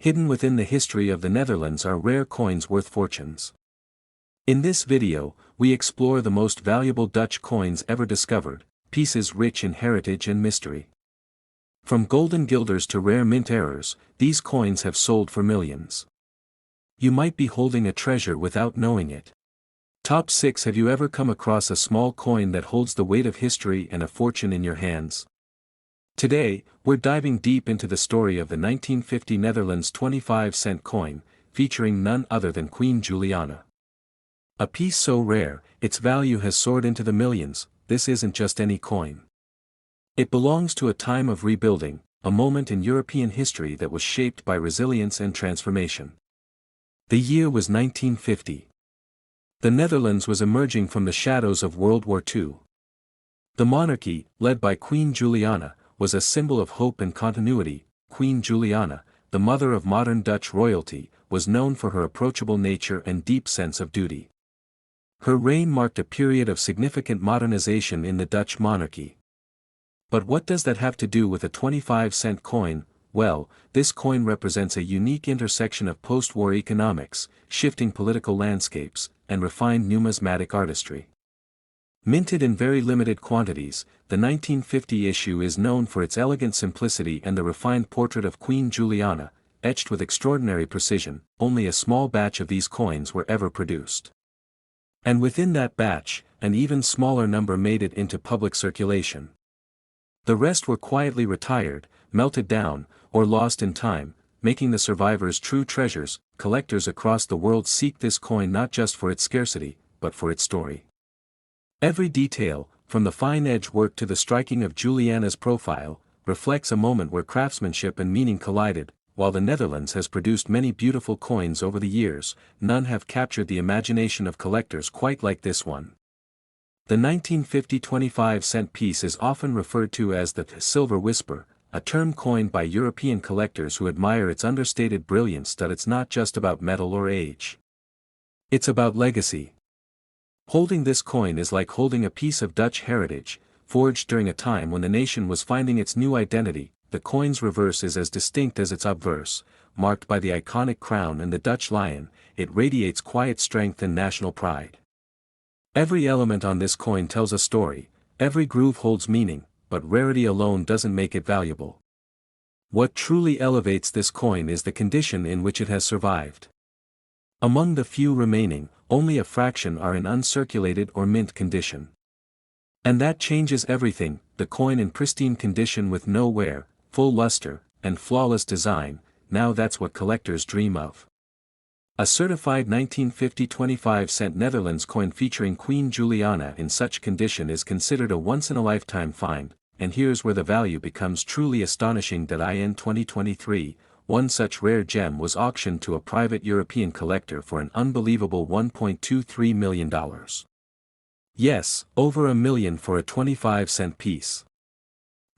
Hidden within the history of the Netherlands are rare coins worth fortunes. In this video, we explore the most valuable Dutch coins ever discovered, pieces rich in heritage and mystery. From golden guilders to rare mint errors, these coins have sold for millions. You might be holding a treasure without knowing it. Top 6. Have you ever come across a small coin that holds the weight of history and a fortune in your hands? Today, we're diving deep into the story of the 1950 Netherlands 25-cent coin, featuring none other than Queen Juliana. A piece so rare, its value has soared into the millions. This isn't just any coin. It belongs to a time of rebuilding, a moment in European history that was shaped by resilience and transformation. The year was 1950. The Netherlands was emerging from the shadows of World War II. The monarchy, led by Queen Juliana, was a symbol of hope and continuity. Queen Juliana, the mother of modern Dutch royalty, was known for her approachable nature and deep sense of duty. Her reign marked a period of significant modernization in the Dutch monarchy. But what does that have to do with a 25-cent coin? Well, this coin represents a unique intersection of post-war economics, shifting political landscapes, and refined numismatic artistry. Minted in very limited quantities, the 1950 issue is known for its elegant simplicity and the refined portrait of Queen Juliana, etched with extraordinary precision. Only a small batch of these coins were ever produced. And within that batch, an even smaller number made it into public circulation. The rest were quietly retired, melted down, or lost in time, making the survivors true treasures. Collectors across the world seek this coin not just for its scarcity, but for its story. Every detail, from the fine edge work to the striking of Juliana's profile, reflects a moment where craftsmanship and meaning collided. While the Netherlands has produced many beautiful coins over the years, none have captured the imagination of collectors quite like this one. The 1950 25-cent piece is often referred to as the silver whisper, a term coined by European collectors who admire its understated brilliance. That it's not just about metal or age. It's about legacy. Holding this coin is like holding a piece of Dutch heritage, forged during a time when the nation was finding its new identity. The coin's reverse is as distinct as its obverse, marked by the iconic crown and the Dutch lion. It radiates quiet strength and national pride. Every element on this coin tells a story, every groove holds meaning, but rarity alone doesn't make it valuable. What truly elevates this coin is the condition in which it has survived. Among the few remaining, only a fraction are in uncirculated or mint condition. And that changes everything. The coin in pristine condition with no wear, full luster, and flawless design, now that's what collectors dream of. A certified 1950 25-cent Netherlands coin featuring Queen Juliana in such condition is considered a once-in-a-lifetime find, and here's where the value becomes truly astonishing. In 2023, one such rare gem was auctioned to a private European collector for an unbelievable $1.23 million. Yes, over $1 million for a 25-cent piece.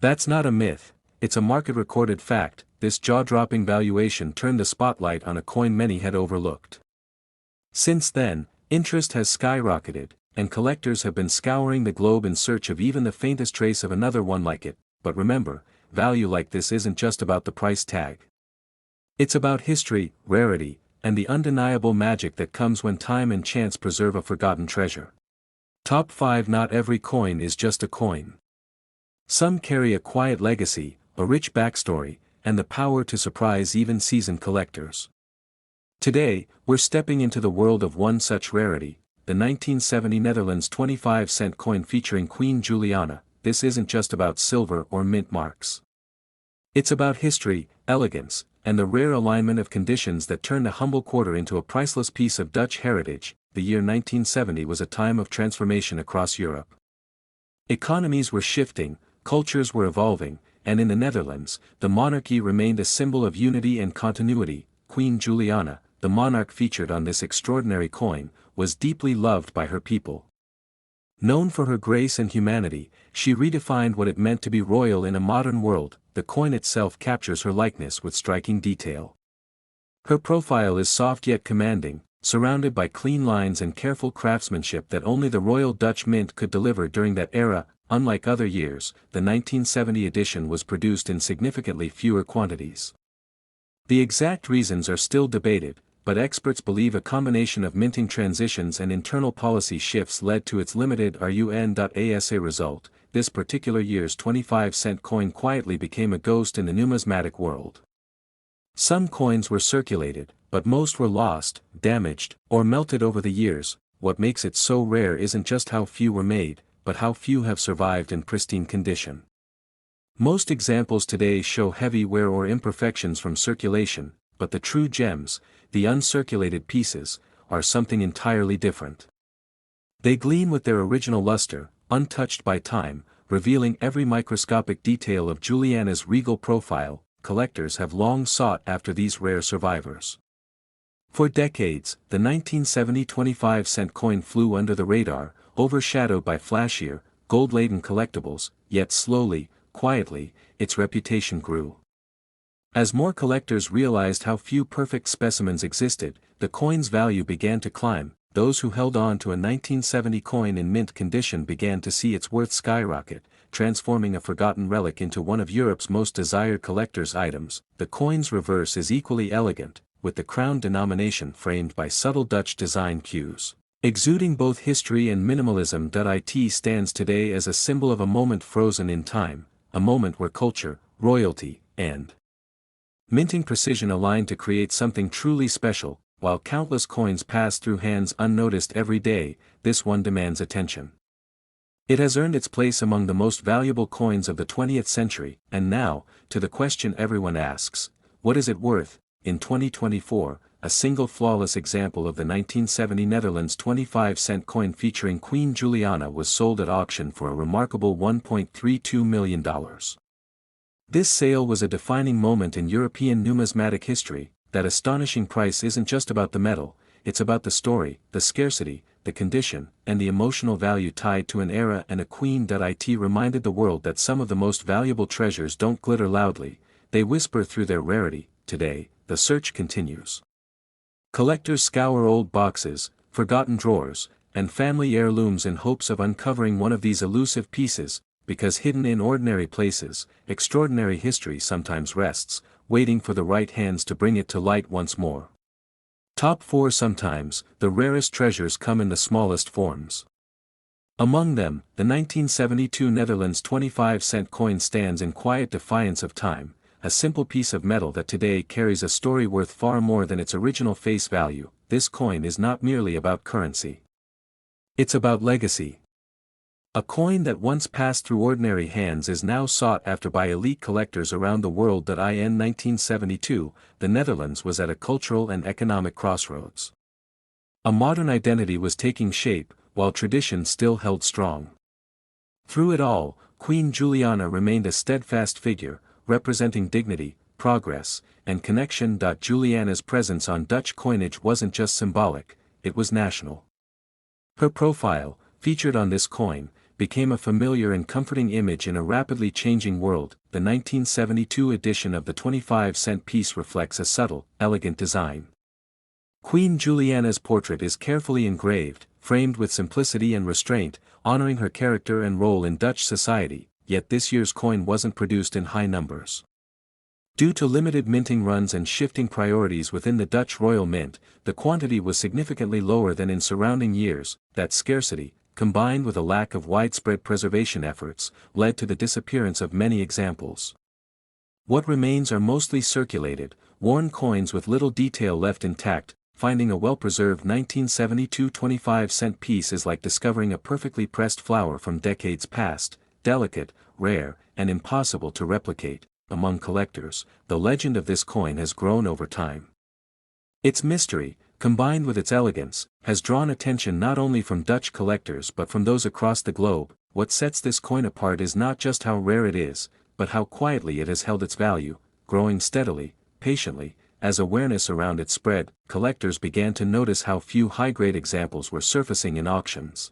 That's not a myth, it's a market-recorded fact. This jaw-dropping valuation turned the spotlight on a coin many had overlooked. Since then, interest has skyrocketed, and collectors have been scouring the globe in search of even the faintest trace of another one like it. But remember, value like this isn't just about the price tag. It's about history, rarity, and the undeniable magic that comes when time and chance preserve a forgotten treasure. Top 5. Not every coin is just a coin. Some carry a quiet legacy, a rich backstory, and the power to surprise even seasoned collectors. Today, we're stepping into the world of one such rarity, the 1970 Netherlands 25-cent coin featuring Queen Juliana. This isn't just about silver or mint marks. It's about history, elegance, and the rare alignment of conditions that turned a humble quarter into a priceless piece of Dutch heritage. The year 1970 was a time of transformation across Europe. Economies were shifting, cultures were evolving, and in the Netherlands, the monarchy remained a symbol of unity and continuity. Queen Juliana, the monarch featured on this extraordinary coin, was deeply loved by her people. Known for her grace and humanity, she redefined what it meant to be royal in a modern world. The coin itself captures her likeness with striking detail. Her profile is soft yet commanding, surrounded by clean lines and careful craftsmanship that only the Royal Dutch Mint could deliver during that era. Unlike other years, the 1970 edition was produced in significantly fewer quantities. The exact reasons are still debated, but experts believe a combination of minting transitions and internal policy shifts led to its limited RUN.ASA result. This particular year's 25-cent coin quietly became a ghost in the numismatic world. Some coins were circulated, but most were lost, damaged, or melted over the years. What makes it so rare isn't just how few were made, but how few have survived in pristine condition. Most examples today show heavy wear or imperfections from circulation, but the true gems, the uncirculated pieces, are something entirely different. They gleam with their original luster, untouched by time, revealing every microscopic detail of Juliana's regal profile. Collectors have long sought after these rare survivors. For decades, the 1970 25-cent coin flew under the radar, overshadowed by flashier, gold-laden collectibles, yet slowly, quietly, its reputation grew. As more collectors realized how few perfect specimens existed, the coin's value began to climb. Those who held on to a 1970 coin in mint condition began to see its worth skyrocket, transforming a forgotten relic into one of Europe's most desired collector's items. The coin's reverse is equally elegant, with the crown denomination framed by subtle Dutch design cues. Exuding both history and minimalism. It stands today as a symbol of a moment frozen in time, a moment where culture, royalty, and minting precision align to create something truly special. While countless coins pass through hands unnoticed every day, this one demands attention. It has earned its place among the most valuable coins of the 20th century, and now, to the question everyone asks, what is it worth? In 2024, a single flawless example of the 1970 Netherlands 25-cent coin featuring Queen Juliana was sold at auction for a remarkable $1.32 million. This sale was a defining moment in European numismatic history. That astonishing price isn't just about the metal, it's about the story, the scarcity, the condition, and the emotional value tied to an era and a queen. It reminded the world that some of the most valuable treasures don't glitter loudly, they whisper through their rarity. Today, the search continues. Collectors scour old boxes, forgotten drawers, and family heirlooms in hopes of uncovering one of these elusive pieces, because hidden in ordinary places, extraordinary history sometimes rests, waiting for the right hands to bring it to light once more. Top 4. Sometimes, the rarest treasures come in the smallest forms. Among them, the 1972 Netherlands 25-cent coin stands in quiet defiance of time, a simple piece of metal that today carries a story worth far more than its original face value. This coin is not merely about currency. It's about legacy. A coin that once passed through ordinary hands is now sought after by elite collectors around the world. In 1972, the Netherlands was at a cultural and economic crossroads. A modern identity was taking shape, while tradition still held strong. Through it all, Queen Juliana remained a steadfast figure, representing dignity, progress, and connection. Juliana's presence on Dutch coinage wasn't just symbolic, it was national. Her profile, featured on this coin, became a familiar and comforting image in a rapidly changing world. The 1972 edition of the 25-cent piece reflects a subtle, elegant design. Queen Juliana's portrait is carefully engraved, framed with simplicity and restraint, honoring her character and role in Dutch society, yet this year's coin wasn't produced in high numbers. Due to limited minting runs and shifting priorities within the Dutch Royal Mint, the quantity was significantly lower than in surrounding years. That scarcity, combined with a lack of widespread preservation efforts, led to the disappearance of many examples. What remains are mostly circulated, worn coins with little detail left intact. Finding a well-preserved 1972 25-cent piece is like discovering a perfectly pressed flower from decades past, delicate, rare, and impossible to replicate. Among collectors, the legend of this coin has grown over time. Its mystery, combined with its elegance, has drawn attention not only from Dutch collectors but from those across the globe. What sets this coin apart is not just how rare it is, but how quietly it has held its value, growing steadily, patiently. As awareness around it spread, collectors began to notice how few high-grade examples were surfacing in auctions.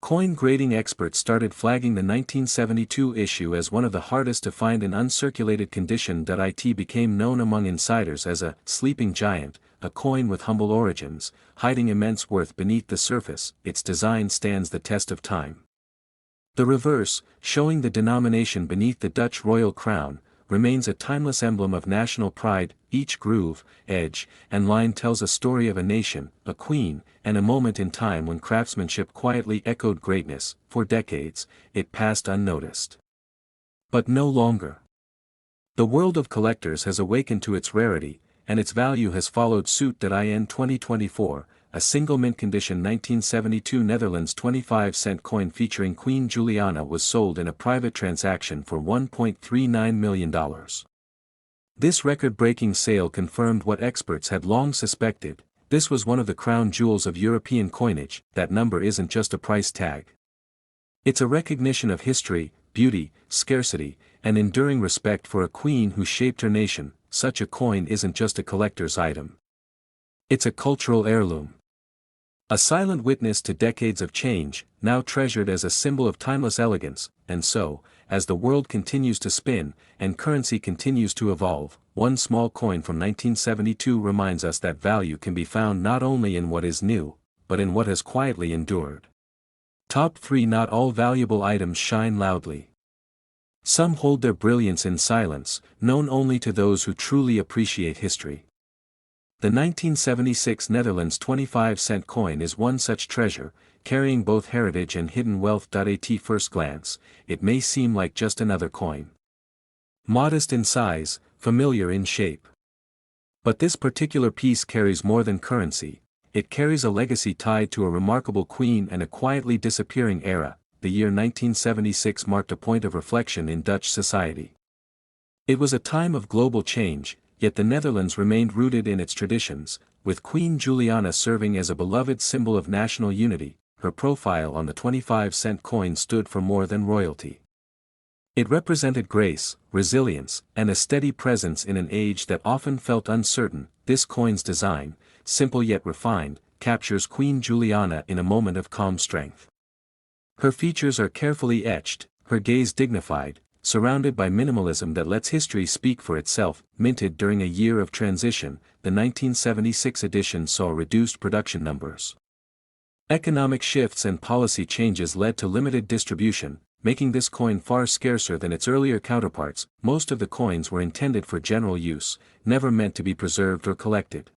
Coin grading experts started flagging the 1972 issue as one of the hardest to find in uncirculated condition. It became known among insiders as a sleeping giant, a coin with humble origins, hiding immense worth beneath the surface. Its design stands the test of time. The reverse, showing the denomination beneath the Dutch royal crown, remains a timeless emblem of national pride. Each groove, edge, and line tells a story of a nation, a queen, and a moment in time when craftsmanship quietly echoed greatness. For decades, it passed unnoticed. But no longer. The world of collectors has awakened to its rarity, and its value has followed suit. In 2024, a single mint condition 1972 Netherlands 25-cent coin featuring Queen Juliana was sold in a private transaction for $1.39 million. This record-breaking sale confirmed what experts had long suspected: this was one of the crown jewels of European coinage. That number isn't just a price tag. It's a recognition of history, beauty, scarcity, and enduring respect for a queen who shaped her nation. Such a coin isn't just a collector's item. It's a cultural heirloom. A silent witness to decades of change, now treasured as a symbol of timeless elegance. And so, as the world continues to spin, and currency continues to evolve, one small coin from 1972 reminds us that value can be found not only in what is new, but in what has quietly endured. Top 3. Not all valuable items shine loudly. Some hold their brilliance in silence, known only to those who truly appreciate history. The 1976 Netherlands 25-cent coin is one such treasure, carrying both heritage and hidden wealth. At first glance, it may seem like just another coin. Modest in size, familiar in shape. But this particular piece carries more than currency. It carries a legacy tied to a remarkable queen and a quietly disappearing era. The year 1976 marked a point of reflection in Dutch society. It was a time of global change, yet the Netherlands remained rooted in its traditions, with Queen Juliana serving as a beloved symbol of national unity. Her profile on the 25-cent coin stood for more than royalty. It represented grace, resilience, and a steady presence in an age that often felt uncertain. This coin's design, simple yet refined, captures Queen Juliana in a moment of calm strength. Her features are carefully etched, her gaze dignified, surrounded by minimalism that lets history speak for itself. Minted during a year of transition, the 1976 edition saw reduced production numbers. Economic shifts and policy changes led to limited distribution, making this coin far scarcer than its earlier counterparts. Most of the coins were intended for general use, never meant to be preserved or collected.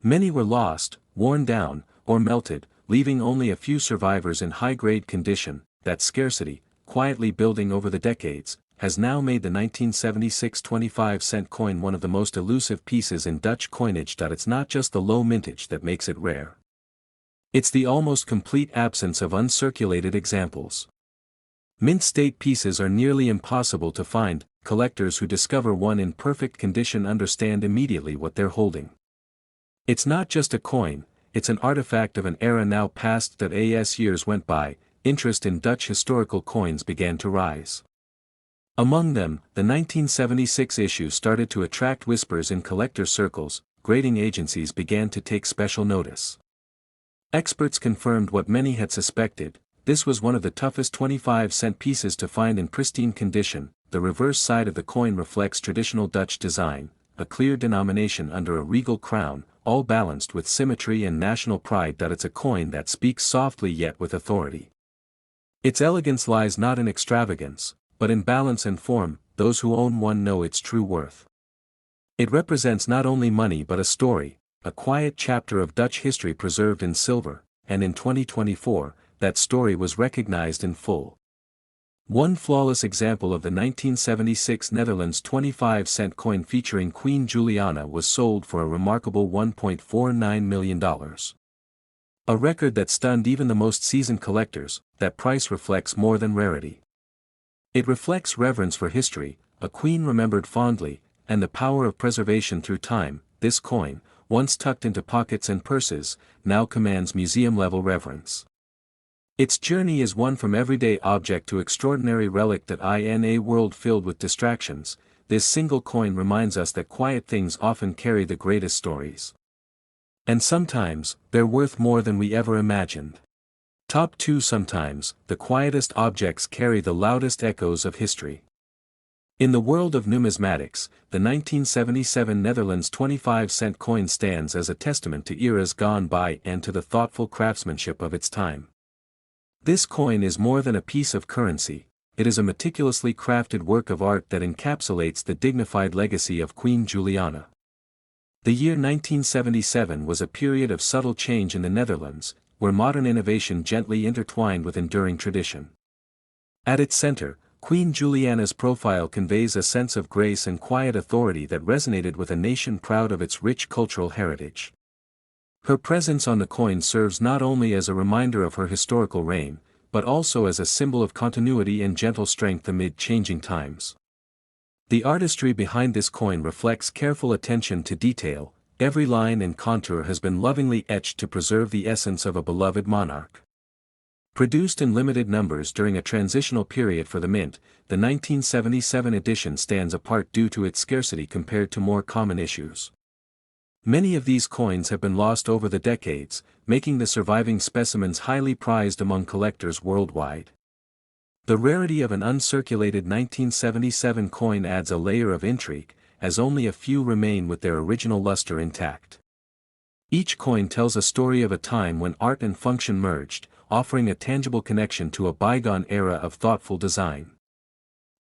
Many were lost, worn down, or melted, leaving only a few survivors in high-grade condition. That scarcity, quietly building over the decades, has now made the 1976 25-cent coin one of the most elusive pieces in Dutch coinage. It's not just the low mintage that makes it rare. It's the almost complete absence of uncirculated examples. Mint state pieces are nearly impossible to find. Collectors who discover one in perfect condition understand immediately what they're holding. It's not just a coin, it's an artifact of an era now past. As years went by, interest in Dutch historical coins began to rise. Among them, the 1976 issue started to attract whispers in collector circles. Grading agencies began to take special notice. Experts confirmed what many had suspected: this was one of the toughest 25-cent pieces to find in pristine condition. The reverse side of the coin reflects traditional Dutch design, a clear denomination under a regal crown, all balanced with symmetry and national pride. It's a coin that speaks softly yet with authority. Its elegance lies not in extravagance, but in balance and form. Those who own one know its true worth. It represents not only money but a story, a quiet chapter of Dutch history preserved in silver, and in 2024, that story was recognized in full. One flawless example of the 1976 Netherlands 25-cent coin featuring Queen Juliana was sold for a remarkable $1.49 million. A record that stunned even the most seasoned collectors. That price reflects more than rarity. It reflects reverence for history, a queen remembered fondly, and the power of preservation through time. This coin, once tucked into pockets and purses, now commands museum-level reverence. Its journey is one from everyday object to extraordinary relic. In a world filled with distractions, this single coin reminds us that quiet things often carry the greatest stories. And sometimes, they're worth more than we ever imagined. Top 2. Sometimes, the quietest objects carry the loudest echoes of history. In the world of numismatics, the 1977 Netherlands 25-cent coin stands as a testament to eras gone by and to the thoughtful craftsmanship of its time. This coin is more than a piece of currency, it is a meticulously crafted work of art that encapsulates the dignified legacy of Queen Juliana. The year 1977 was a period of subtle change in the Netherlands, where modern innovation gently intertwined with enduring tradition. At its center, Queen Juliana's profile conveys a sense of grace and quiet authority that resonated with a nation proud of its rich cultural heritage. Her presence on the coin serves not only as a reminder of her historical reign, but also as a symbol of continuity and gentle strength amid changing times. The artistry behind this coin reflects careful attention to detail. Every line and contour has been lovingly etched to preserve the essence of a beloved monarch. Produced in limited numbers during a transitional period for the mint, the 1977 edition stands apart due to its scarcity compared to more common issues. Many of these coins have been lost over the decades, making the surviving specimens highly prized among collectors worldwide. The rarity of an uncirculated 1977 coin adds a layer of intrigue, as only a few remain with their original luster intact. Each coin tells a story of a time when art and function merged, offering a tangible connection to a bygone era of thoughtful design.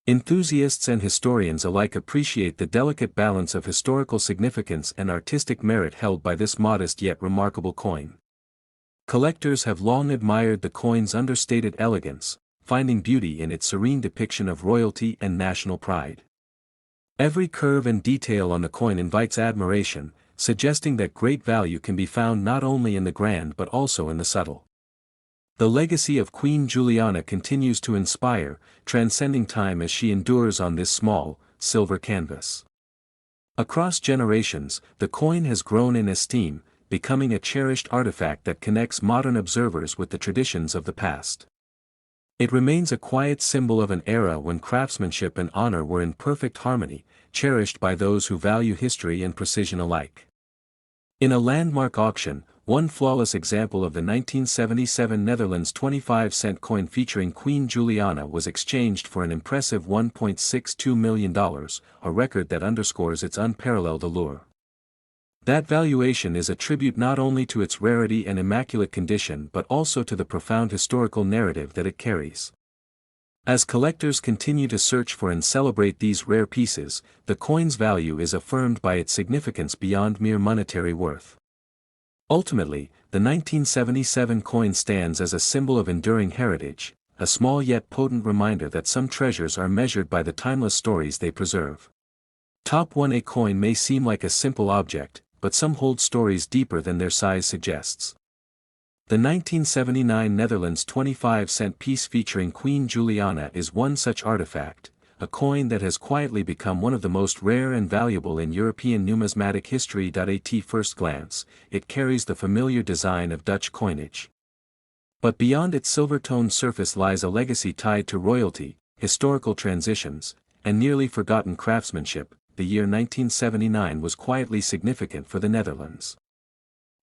Enthusiasts and historians alike appreciate the delicate balance of historical significance and artistic merit held by this modest yet remarkable coin. Collectors have long admired the coin's understated elegance, finding beauty in its serene depiction of royalty and national pride. Every curve and detail on the coin invites admiration, suggesting that great value can be found not only in the grand but also in the subtle. The legacy of Queen Juliana continues to inspire, transcending time as she endures on this small, silver canvas. Across generations, the coin has grown in esteem, becoming a cherished artifact that connects modern observers with the traditions of the past. It remains a quiet symbol of an era when craftsmanship and honor were in perfect harmony, cherished by those who value history and precision alike. In a landmark auction, one flawless example of the 1977 Netherlands 25-cent coin featuring Queen Juliana was exchanged for an impressive $1.62 million, a record that underscores its unparalleled allure. That valuation is a tribute not only to its rarity and immaculate condition but also to the profound historical narrative that it carries. As collectors continue to search for and celebrate these rare pieces, the coin's value is affirmed by its significance beyond mere monetary worth. Ultimately, the 1977 coin stands as a symbol of enduring heritage, a small yet potent reminder that some treasures are measured by the timeless stories they preserve. Top 1A coin may seem like a simple object, but some hold stories deeper than their size suggests. The 1979 Netherlands 25-cent piece featuring Queen Juliana is one such artifact, a coin that has quietly become one of the most rare and valuable in European numismatic history. At first glance, it carries the familiar design of Dutch coinage. But beyond its silver-toned surface lies a legacy tied to royalty, historical transitions, and nearly forgotten craftsmanship. The year 1979 was quietly significant for the Netherlands.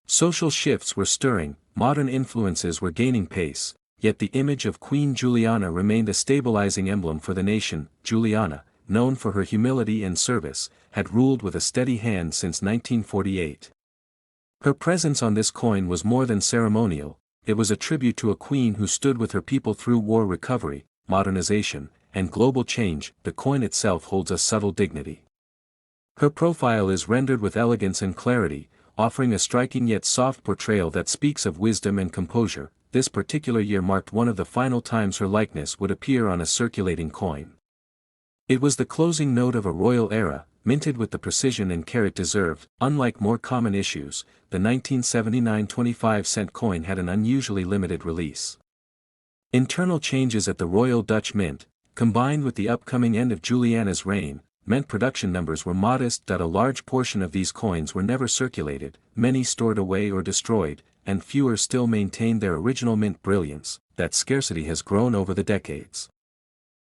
Social shifts were stirring, modern influences were gaining pace, yet the image of Queen Juliana remained a stabilizing emblem for the nation. Juliana, known for her humility and service, had ruled with a steady hand since 1948. Her presence on this coin was more than ceremonial, it was a tribute to a queen who stood with her people through war recovery, modernization, and global change. The coin itself holds a subtle dignity. Her profile is rendered with elegance and clarity, offering a striking yet soft portrayal that speaks of wisdom and composure. This particular year marked one of the final times her likeness would appear on a circulating coin. It was the closing note of a royal era, minted with the precision and care it deserved. Unlike more common issues, the 1979 25-cent coin had an unusually limited release. Internal changes at the Royal Dutch Mint, combined with the upcoming end of Juliana's reign, meant production numbers were modest. A large portion of these coins were never circulated, many stored away or destroyed, and fewer still maintained their original mint brilliance. That scarcity has grown over the decades.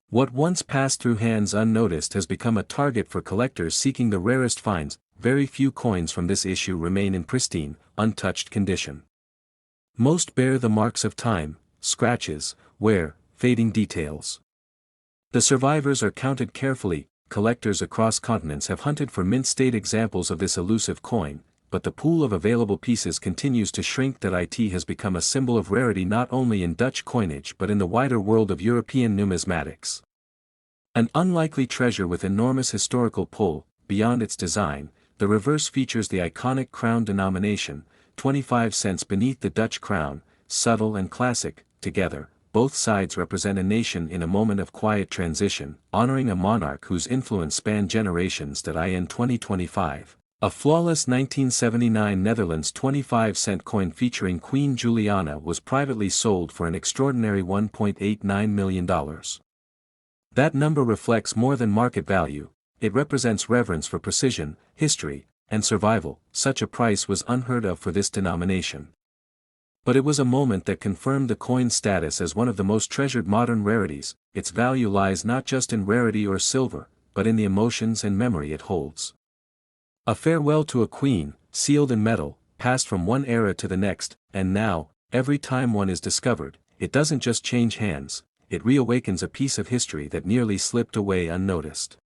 What once passed through hands unnoticed has become a target for collectors seeking the rarest finds. Very few coins from this issue remain in pristine, untouched condition. Most bear the marks of time, scratches, wear, fading details. The survivors are counted carefully. Collectors across continents have hunted for mint-state examples of this elusive coin, but the pool of available pieces continues to shrink. That it has become a symbol of rarity not only in Dutch coinage but in the wider world of European numismatics. An unlikely treasure with enormous historical pull. Beyond its design, the reverse features the iconic crown denomination, 25 cents beneath the Dutch crown, subtle and classic, together. Both sides represent a nation in a moment of quiet transition, honoring a monarch whose influence spanned generations. That in 2025, a flawless 1979 Netherlands 25-cent coin featuring Queen Juliana was privately sold for an extraordinary $1.89 million. That number reflects more than market value. It represents reverence for precision, history, and survival. Such a price was unheard of for this denomination. But it was a moment that confirmed the coin's status as one of the most treasured modern rarities. Its value lies not just in rarity or silver, but in the emotions and memory it holds. A farewell to a queen, sealed in metal, passed from one era to the next, and now, every time one is discovered, it doesn't just change hands, it reawakens a piece of history that nearly slipped away unnoticed.